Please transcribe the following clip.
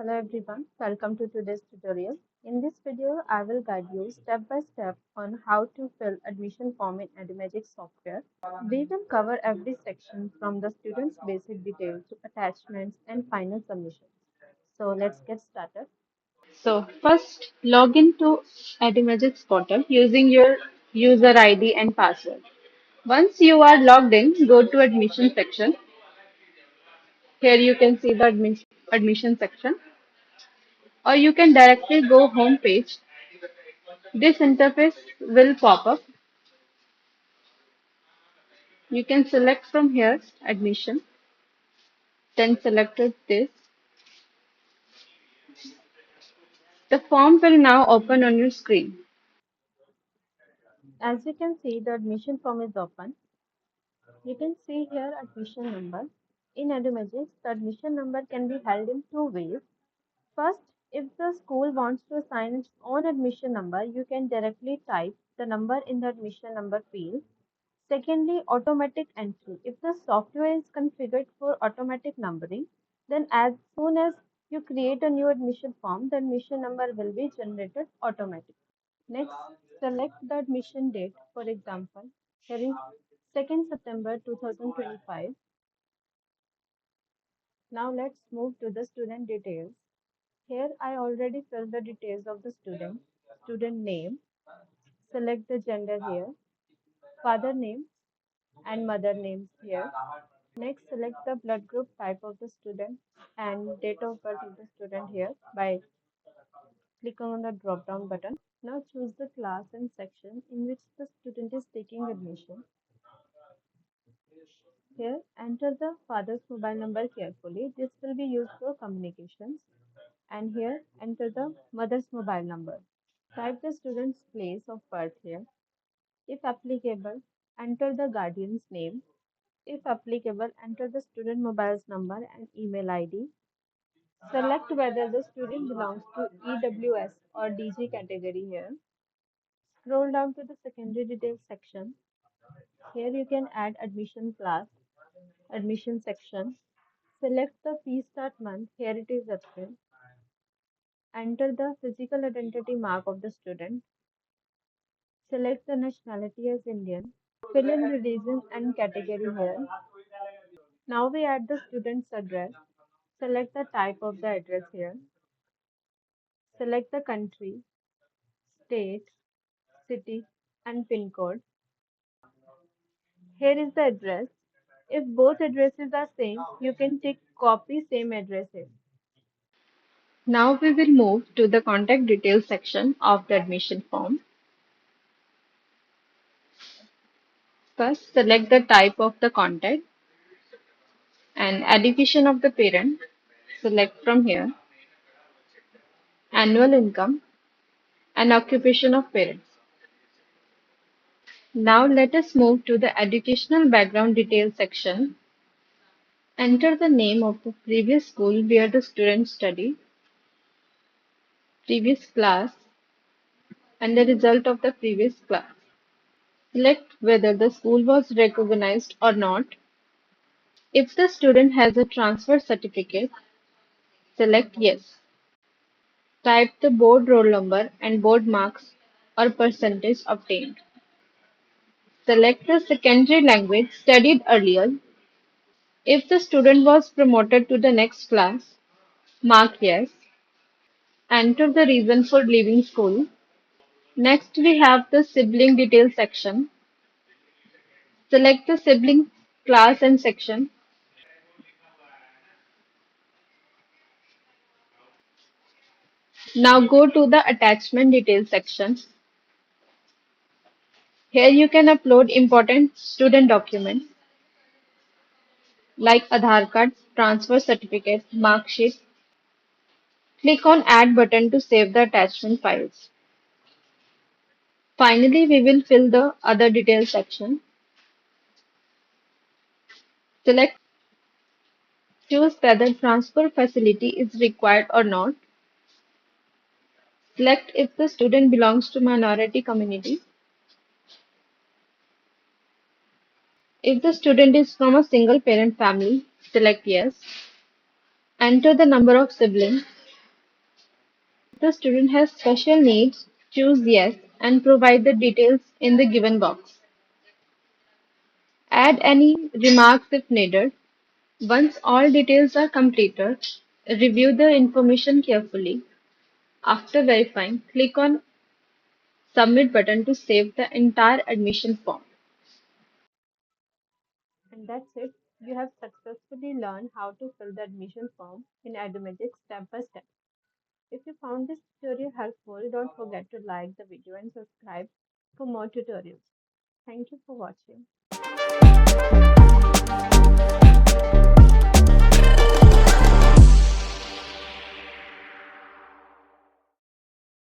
Hello everyone, welcome to today's tutorial. In this video, I will guide you step by step on how to fill admission form in Edumagix software. We will cover every section from the student's basic details to attachments and final submission. So let's get started. So first, log into Edumagix portal using your user ID and password. Once you are logged in, go to admission section. Here you can see the admission section, or you can directly go home page. This interface will pop up. You can select from here admission, then selected this. The form will now open on your screen. As you can see, the admission form is open. You can see here admission number. In Edumagix, the admission number can be held in two ways. First, if the school wants to assign its own admission number, you can directly type the number in the admission number field. Secondly, automatic entry. If the software is configured for automatic numbering, then as soon as you create a new admission form, the admission number will be generated automatically. Next, select the admission date. For example, here is 2nd September 2025. Now let's move to the student details. Here I already filled the details of the student name, select the gender here, father name and mother names here. Next, select the blood group type of the student and date of birth of the student here by clicking on the drop down button. Now choose the class and section in which the student is taking admission. Here, enter the father's mobile number carefully. This will be used for communications. And here, enter the mother's mobile number. Type the student's place of birth here. If applicable, enter the guardian's name. If applicable, enter the student mobile's number and email ID. Select whether the student belongs to EWS or DG category here. Scroll down to the secondary details section. Here you can add admission class, admission section. Select the fee start month. Here it is April. Enter the physical identity mark of the student. Select the nationality as Indian. Fill in religion and category here. Now we add the student's address. Select the type of the address here. Select the country, state, city, and pin code. Here is the address. If both addresses are same, you can tick copy same address here. Now we will move to the contact details section of the admission form. First, select the type of the contact and education of the parent. Select from here annual income and occupation of parents. Now let us move to the educational background details section. Enter the name of the previous school where the student studied, previous class, and the result of the previous class. Select whether the school was recognized or not. If the student has a transfer certificate, select yes. Type the board roll number and board marks or percentage obtained. Select the secondary language studied earlier. If the student was promoted to the next class, mark yes. Enter the reason for leaving school. Next, we have the sibling details section. Select the sibling class and section. Now go to the attachment details section. Here you can upload important student documents like Aadhaar card, transfer certificate, mark sheet. Click on Add button to save the attachment files. Finally, we will fill the other details section. Select Choose whether transfer facility is required or not. Select if the student belongs to minority community. If the student is from a single parent family, select yes. Enter the number of siblings. If the student has special needs, choose yes and provide the details in the given box. Add any remarks if needed. Once all details are completed, review the information carefully. After verifying, click on Submit button to save the entire admission form. And that's it. You have successfully learned how to fill the admission form in Edumagix step by step. If you found this tutorial helpful, don't forget to like the video and subscribe for more tutorials. Thank you for watching.